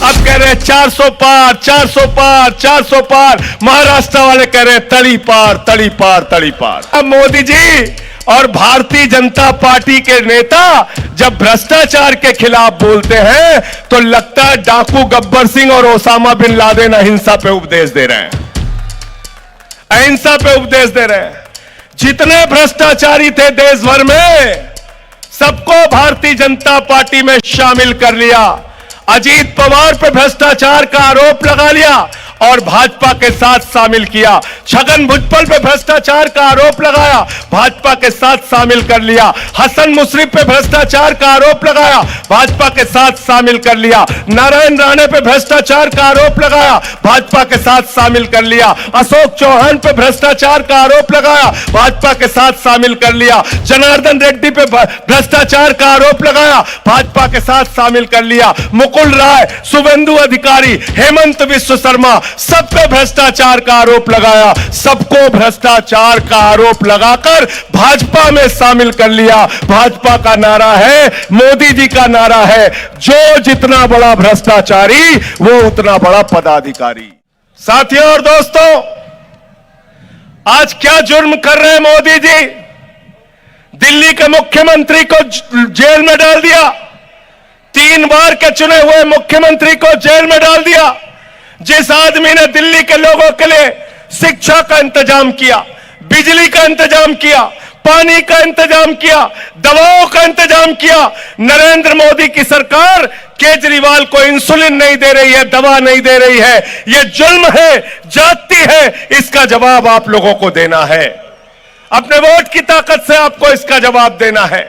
अब कह रहे हैं 400 पार, 400 पार, 400 पार। महाराष्ट्र वाले कह रहे हैं तड़ी पार, तड़ी पार, तड़ी पार। अब मोदी जी और भारतीय जनता पार्टी के नेता जब भ्रष्टाचार के खिलाफ बोलते हैं तो लगता है डाकू गब्बर सिंह और ओसामा बिन लादेन अहिंसा पे उपदेश दे रहे हैं, अहिंसा पे उपदेश दे रहे हैं। जितने भ्रष्टाचारी थे देश भर में सबको भारतीय जनता पार्टी में शामिल कर लिया। अजीत पवार पे भ्रष्टाचार का आरोप लगा लिया और भाजपा के साथ शामिल किया। छगन भुजबल पे भ्रष्टाचार का आरोप लगाया, भाजपा के साथ शामिल कर लिया। हसन मुशर्रफ पे भ्रष्टाचार का आरोप लगाया, भाजपा के साथ शामिल कर लिया। नारायण राणे पे भ्रष्टाचार का आरोप लगाया, भाजपा के साथ शामिल कर लिया। अशोक चौहान पे भ्रष्टाचार का आरोप लगाया, भाजपा के साथ शामिल कर लिया। जनार्दन रेड्डी पे भ्रष्टाचार का आरोप लगाया, भाजपा के साथ शामिल कर लिया। मुकुल राय, शुभेंदु अधिकारी, हेमंत विश्व शर्मा, सब पे भ्रष्टाचार का आरोप लगाया। सबको भ्रष्टाचार का आरोप लगाकर भाजपा में शामिल कर लिया। भाजपा का नारा है, मोदी जी का नारा है, जो जितना बड़ा भ्रष्टाचारी वो उतना बड़ा पदाधिकारी। साथियों और दोस्तों, आज क्या जुर्म कर रहे हैं मोदी जी? दिल्ली के मुख्यमंत्री को जेल में डाल दिया, 3 बार के चुने हुए मुख्यमंत्री को जेल में डाल दिया। जिस आदमी ने दिल्ली के लोगों के लिए शिक्षा का इंतजाम किया, बिजली का इंतजाम किया, पानी का इंतजाम किया, दवाओं का इंतजाम किया। नरेंद्र मोदी की सरकार केजरीवाल को इंसुलिन नहीं दे रही है, दवा नहीं दे रही है। यह जुल्म है, जाति है, इसका जवाब आप लोगों को देना है। अपने वोट की ताकत से आपको इसका जवाब देना है।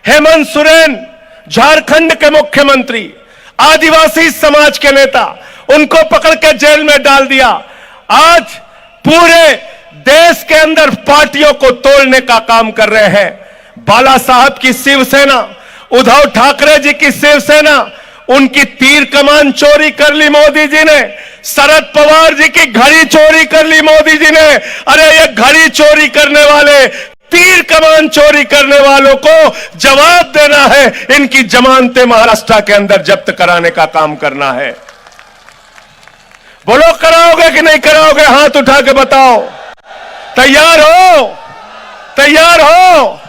हेमंत सोरेन झारखंड के मुख्यमंत्री, आदिवासी समाज के नेता, उनको पकड़ के जेल में डाल दिया। आज पूरे देश के अंदर पार्टियों को तोड़ने का काम कर रहे हैं। बाला साहब की शिवसेना, उद्धव ठाकरे जी की शिवसेना, उनकी तीर कमान चोरी कर ली मोदी जी ने। शरद पवार जी की घड़ी चोरी कर ली मोदी जी ने। अरे ये घड़ी चोरी करने वाले, तीर कमान चोरी करने वालों को जवाब देना है। इनकी जमानतें महाराष्ट्र के अंदर जब्त कराने का काम करना है। बोलो, कराओगे कि नहीं कराओगे? हाथ उठा के बताओ। तैयार हो? तैयार हो?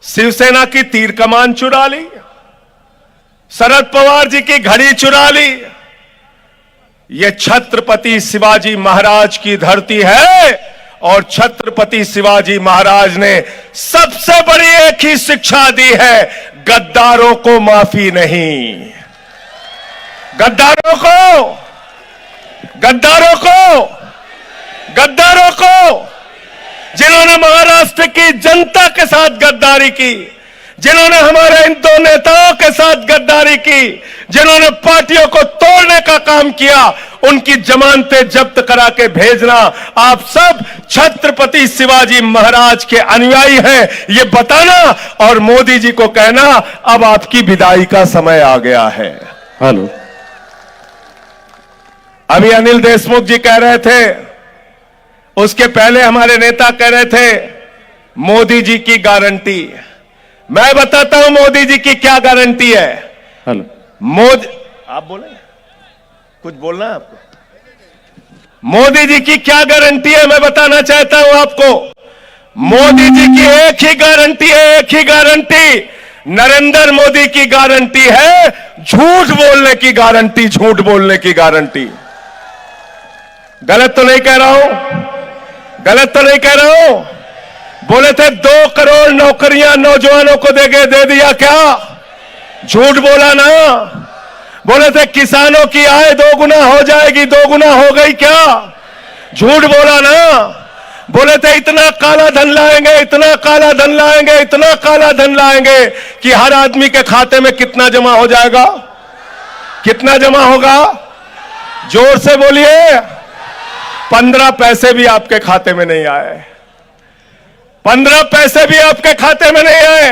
शिवसेना की तीर कमान चुरा ली, शरद पवार जी की घड़ी चुरा ली। यह छत्रपति शिवाजी महाराज की धरती है और छत्रपति शिवाजी महाराज ने सबसे बड़ी एक ही शिक्षा दी है, गद्दारों को माफी नहीं। गद्दारों को, गद्दारों को, गद्दारों को, जिन्होंने महाराष्ट्र की जनता के साथ गद्दारी की, जिन्होंने हमारे इन 2 नेताओं के साथ गद्दारी की, जिन्होंने पार्टियों को तोड़ने का काम किया, उनकी जमानतें जब्त करा के भेजना। आप सब छत्रपति शिवाजी महाराज के अनुयायी हैं, ये बताना और मोदी जी को कहना अब आपकी विदाई का समय आ गया है। हेलो, अभी अनिल देशमुख जी कह रहे थे, उसके पहले हमारे नेता कह रहे थे मोदी जी की गारंटी। मैं बताता हूं मोदी जी की क्या गारंटी है। हेलो, मोदी, आप बोले, कुछ बोलना है आपको? मोदी जी की क्या गारंटी है मैं बताना चाहता हूं आपको। मोदी जी की एक ही गारंटी है, एक ही गारंटी। नरेंद्र मोदी की गारंटी है झूठ बोलने की गारंटी, झूठ बोलने की गारंटी। गलत तो नहीं कह रहा हूं? गलत तो नहीं कह रहा हूं? बोले थे 2 करोड़ नौकरियां नौजवानों को दे दिया क्या? झूठ बोला ना। बोले थे किसानों की आय 2 गुना हो जाएगी, 2 गुना हो गई क्या? झूठ बोला ना। बोले थे इतना काला धन लाएंगे, इतना काला धन लाएंगे, इतना काला धन लाएंगे कि हर आदमी के खाते में कितना जमा हो जाएगा? कितना जमा होगा? जोर से बोलिए। 15 पैसे भी आपके खाते में नहीं आए। 15 पैसे भी आपके खाते में नहीं आए।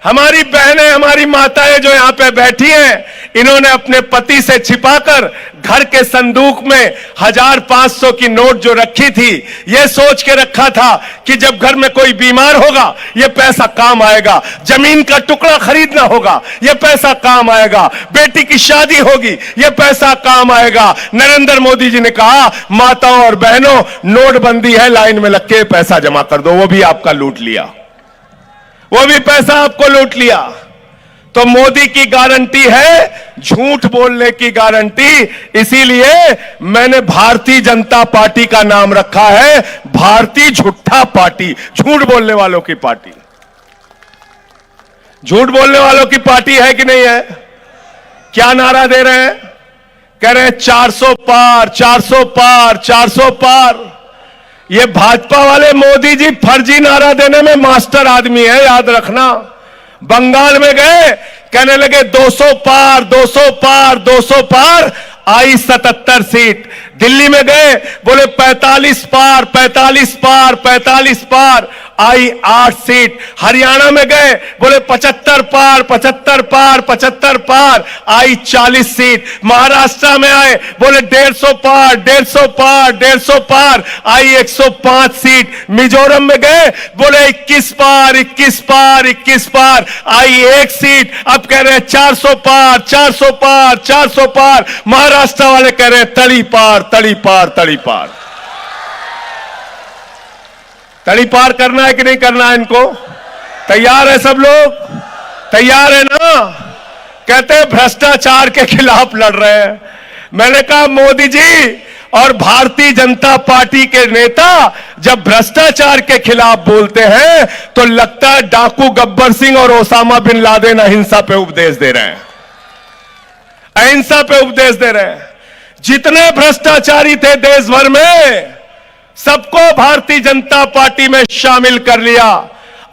हमारी बहनें, हमारी माताएं जो यहां पे बैठी हैं, इन्होंने अपने पति से छिपाकर घर के संदूक में 1000-500 की नोट जो रखी थी, यह सोच के रखा था कि जब घर में कोई बीमार होगा यह पैसा काम आएगा, जमीन का टुकड़ा खरीदना होगा यह पैसा काम आएगा, बेटी की शादी होगी यह पैसा काम आएगा। नरेंद्र मोदी जी ने कहा, माताओं और बहनों, नोटबंदी है, लाइन में लग के पैसा जमा कर दो। वो भी आपका लूट लिया, वो भी पैसा आपको लूट लिया। तो मोदी की गारंटी है झूठ बोलने की गारंटी, इसीलिए मैंने भारतीय जनता पार्टी का नाम रखा है भारतीय झूठा पार्टी, झूठ बोलने वालों की पार्टी। झूठ बोलने वालों की पार्टी है कि नहीं है? क्या नारा दे रहे हैं? कह रहे हैं 400 पार, 400 पार, 400 पार। ये भाजपा वाले मोदी जी फर्जी नारा देने में मास्टर आदमी है, याद रखना। बंगाल में गए, कहने लगे 200 पार, 200 पार, 200 पार, आई 77 सीट। दिल्ली में गए, बोले 45 पार, 45 पार, 45 पार, आई 8 सीट। हरियाणा में गए, बोले 75 पार, 75 पार, 75 पार, आई 40 सीट। महाराष्ट्र में आए, बोले 150 पार, 150 पार, 150 पार, आई 105 सीट। मिजोरम में गए, बोले 21 पार, 21 पार, 21 पार, आई 1 सीट। अब कह रहे हैं 400 पार, 400 पार, 400 पार। महाराष्ट्र वाले कह रहे हैं तड़ी पार, तड़ी पार, तड़ी पार। तड़ी पार करना है कि नहीं करना है इनको? तैयार है सब लोग? तैयार है ना? कहते हैं भ्रष्टाचार के खिलाफ लड़ रहे हैं। मैंने कहा मोदी जी और भारतीय जनता पार्टी के नेता जब भ्रष्टाचार के खिलाफ बोलते हैं तो लगता है डाकू गब्बर सिंह और ओसामा बिन लादेन अहिंसा पे उपदेश दे रहे हैं, अहिंसा पे उपदेश दे रहे हैं। जितने भ्रष्टाचारी थे देश भर में, सबको भारतीय जनता पार्टी में शामिल कर लिया।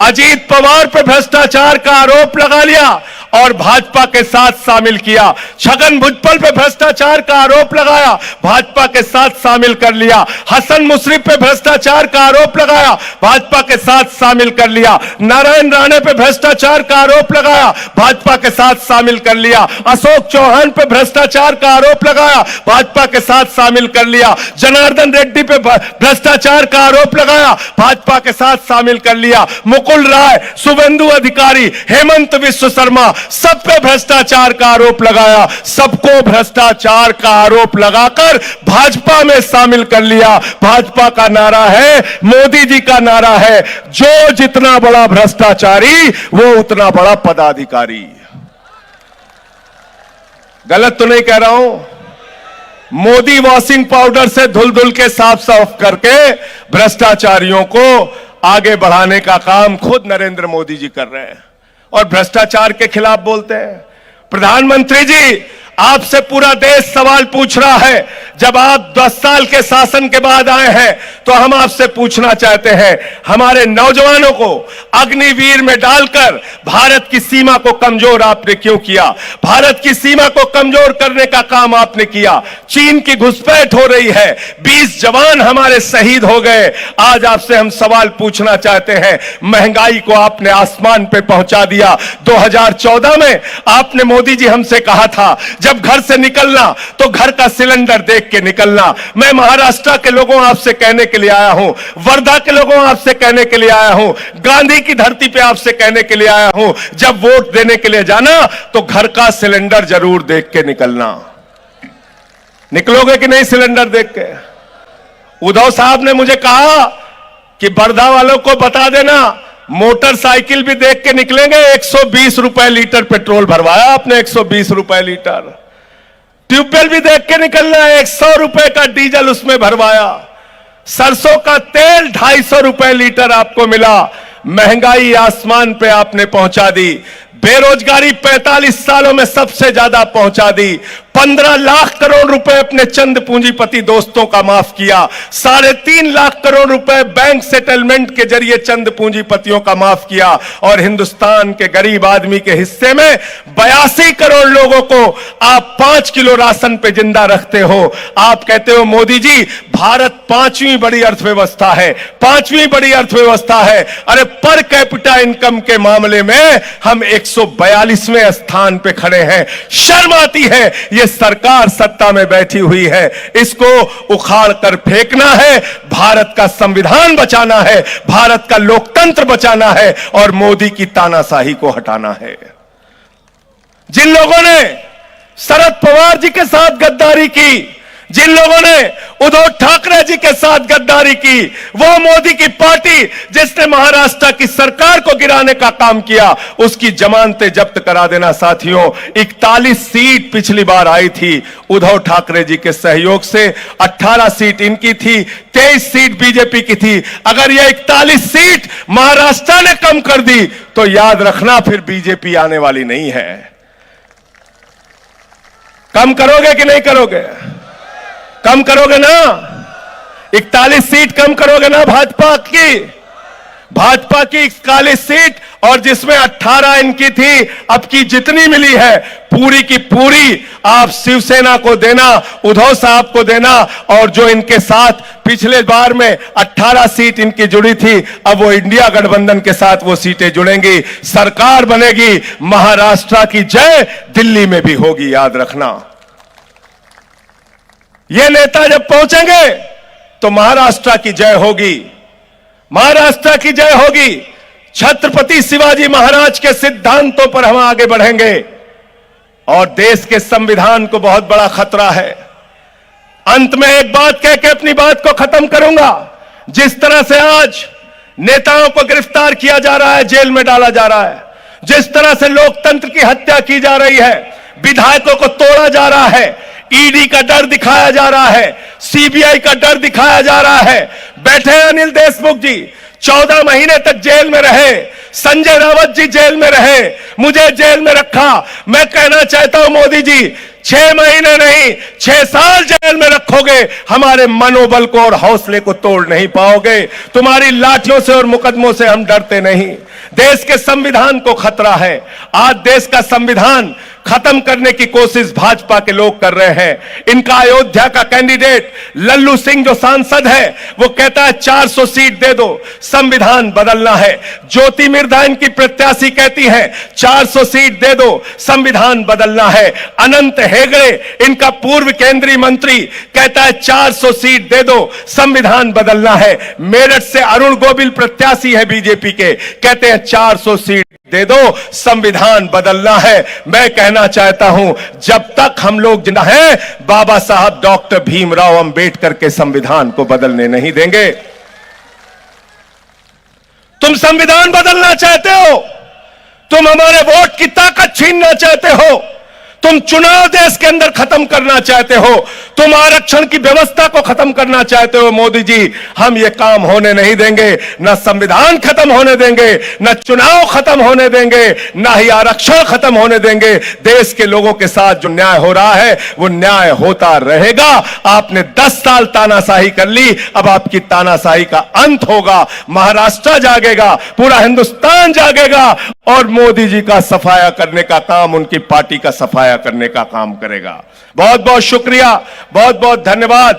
अजीत पवार पे भ्रष्टाचार का आरोप लगा लिया और भाजपा के साथ शामिल किया। छगन भुजबल पे भ्रष्टाचार का आरोप लगाया, भाजपा के साथ शामिल कर लिया। हसन मुशर्रफ पे भ्रष्टाचार का आरोप लगाया, भाजपा के साथ शामिल कर लिया। नारायण राणे पे भ्रष्टाचार का आरोप लगाया, भाजपा के साथ शामिल कर लिया। अशोक चौहान पे भ्रष्टाचार का आरोप लगाया, भाजपा के साथ शामिल कर लिया। जनार्दन रेड्डी पे भ्रष्टाचार का आरोप लगाया, भाजपा के साथ शामिल कर लिया। मुकुल राय, शुभेंदु अधिकारी, हेमंत विश्व शर्मा, सब पे भ्रष्टाचार का आरोप लगाया। सबको भ्रष्टाचार का आरोप लगाकर भाजपा में शामिल कर लिया। भाजपा का नारा है, मोदी जी का नारा है, जो जितना बड़ा भ्रष्टाचारी वो उतना बड़ा पदाधिकारी। गलत तो नहीं कह रहा हूं? मोदी वॉशिंग पाउडर से धुल धुल के साफ साफ करके भ्रष्टाचारियों को आगे बढ़ाने का काम खुद नरेंद्र मोदी जी कर रहे हैं और भ्रष्टाचार के खिलाफ बोलते हैं। प्रधानमंत्री जी, आपसे पूरा देश सवाल पूछ रहा है। जब आप 10 साल के शासन के बाद आए हैं तो हम आपसे पूछना चाहते हैं, हमारे नौजवानों को अग्निवीर में डालकर भारत की सीमा को कमजोर आपने क्यों किया? भारत की सीमा को कमजोर करने का काम आपने किया। चीन की घुसपैठ हो रही है, 20 जवान हमारे शहीद हो गए। आज आपसे हम सवाल पूछना चाहते हैं, महंगाई को आपने आसमान पे पहुंचा दिया। 2014 में आपने मोदी जी हमसे कहा था, जब घर से निकलना तो घर का सिलेंडर देख के निकलना। मैं महाराष्ट्र के लोगों आपसे कहने के लिए आया हूं, वर्धा के लोगों आपसे कहने के लिए आया हूं, गांधी की धरती पे आपसे कहने के लिए आया हूं, जब वोट देने के लिए जाना तो घर का सिलेंडर जरूर देख के निकलना। निकलोगे कि नहीं सिलेंडर देख के? उद्धव साहब ने मुझे कहा कि वर्धा वालों को बता देना, मोटरसाइकिल भी देख के निकलेंगे। 120 रुपए लीटर पेट्रोल भरवाया आपने, 120 रुपए लीटर। ट्यूबवेल भी देख के निकलना है, 100 रुपए का डीजल उसमें भरवाया। सरसों का तेल 250 रुपए लीटर आपको मिला। महंगाई आसमान पे आपने पहुंचा दी। बेरोजगारी 45 सालों में सबसे ज्यादा पहुंचा दी। 15 लाख करोड़ रुपए अपने चंद पूंजीपति दोस्तों का माफ किया। 3.5 लाख करोड़ रुपए बैंक सेटलमेंट के जरिए चंद पूंजीपतियों का माफ किया। और हिंदुस्तान के गरीब आदमी के हिस्से में 82 करोड़ लोगों को आप 5 किलो राशन पे जिंदा रखते हो। आप कहते हो मोदी जी भारत 5वीं बड़ी अर्थव्यवस्था है, 5वीं बड़ी अर्थव्यवस्था है। अरे पर कैपिटा इनकम के मामले में हम 142वें स्थान पे खड़े हैं। शर्म आती है। ये सरकार सत्ता में बैठी हुई है, इसको उखाड़ कर फेंकना है, भारत का संविधान बचाना है, भारत का लोकतंत्र बचाना है और मोदी की तानाशाही को हटाना है। जिन लोगों ने शरद पवार जी के साथ गद्दारी की, जिन लोगों ने उद्धव ठाकरे जी के साथ गद्दारी की, वो मोदी की पार्टी जिसने महाराष्ट्र की सरकार को गिराने का काम किया, उसकी जमानतें जब्त करा देना। साथियों, 41 सीट पिछली बार आई थी उद्धव ठाकरे जी के सहयोग से, 18 सीट इनकी थी, 23 सीट बीजेपी की थी। अगर ये 41 सीट महाराष्ट्र ने कम कर दी तो याद रखना फिर बीजेपी आने वाली नहीं है। कम करोगे कि नहीं करोगे? कम करोगे ना? 41 सीट कम करोगे ना भाजपा की? भाजपा की 41 सीट और जिसमें 18 इनकी थी, अब की जितनी मिली है पूरी की पूरी आप शिवसेना को देना, उद्धव साहब को देना। और जो इनके साथ पिछले बार में 18 सीट इनकी जुड़ी थी, अब वो इंडिया गठबंधन के साथ वो सीटें जुड़ेंगी, सरकार बनेगी। महाराष्ट्र की जय दिल्ली में भी होगी, याद रखना। ये नेता जब पहुंचेंगे तो महाराष्ट्र की जय होगी, महाराष्ट्र की जय होगी। छत्रपति शिवाजी महाराज के सिद्धांतों पर हम आगे बढ़ेंगे और देश के संविधान को बहुत बड़ा खतरा है। अंत में एक बात कह के अपनी बात को खत्म करूंगा। जिस तरह से आज नेताओं को गिरफ्तार किया जा रहा है, जेल में डाला जा रहा है, जिस तरह से लोकतंत्र की हत्या की जा रही है, विधायकों को तोड़ा जा रहा है, ईडी का डर दिखाया जा रहा है, सीबीआई का डर दिखाया जा रहा है। बैठे अनिल देशमुख जी 14 महीने तक जेल में रहे, संजय रावत जी जेल में रहे, मुझे जेल में रखा। मैं कहना चाहता हूं मोदी जी, 6 महीने नहीं 6 साल जेल में रखोगे, हमारे मनोबल को और हौसले को तोड़ नहीं पाओगे। तुम्हारी लाठियों से और मुकदमों से हम डरते नहीं। देश के संविधान को खतरा है। आज देश का संविधान खत्म करने की कोशिश भाजपा के लोग कर रहे हैं। इनका अयोध्या का कैंडिडेट लल्लू सिंह जो सांसद है, वो कहता है 400 सीट दे दो, संविधान बदलना है। ज्योति मिर्धा इनकी प्रत्याशी कहती है 400 सीट दे दो, संविधान बदलना है। अनंत हेगड़े इनका पूर्व केंद्रीय मंत्री कहता है 400 सीट दे दो, संविधान बदलना है। मेरठ से अरुण गोविल प्रत्याशी है बीजेपी के, कहते हैं 400 सीट दे दो, संविधान बदलना है। मैं कहना चाहता हूं, जब तक हम लोग जिंदा हैं, बाबा साहब डॉक्टर भीमराव अंबेडकर के संविधान को बदलने नहीं देंगे। तुम संविधान बदलना चाहते हो, तुम हमारे वोट की ताकत छीनना चाहते हो, तुम चुनाव देश के अंदर खत्म करना चाहते हो, तुम आरक्षण की व्यवस्था को खत्म करना चाहते हो। मोदी जी, हम ये काम होने नहीं देंगे। न संविधान खत्म होने देंगे, न चुनाव खत्म होने देंगे, न ही आरक्षण खत्म होने देंगे। देश के लोगों के साथ जो न्याय हो रहा है वो न्याय होता रहेगा। आपने 10 साल तानाशाही कर ली, अब आपकी तानाशाही का अंत होगा। महाराष्ट्र जागेगा, पूरा हिंदुस्तान जागेगा और मोदी जी का सफाया करने का काम, उनकी पार्टी का सफाया करने का काम करेगा। बहुत बहुत शुक्रिया, बहुत बहुत धन्यवाद।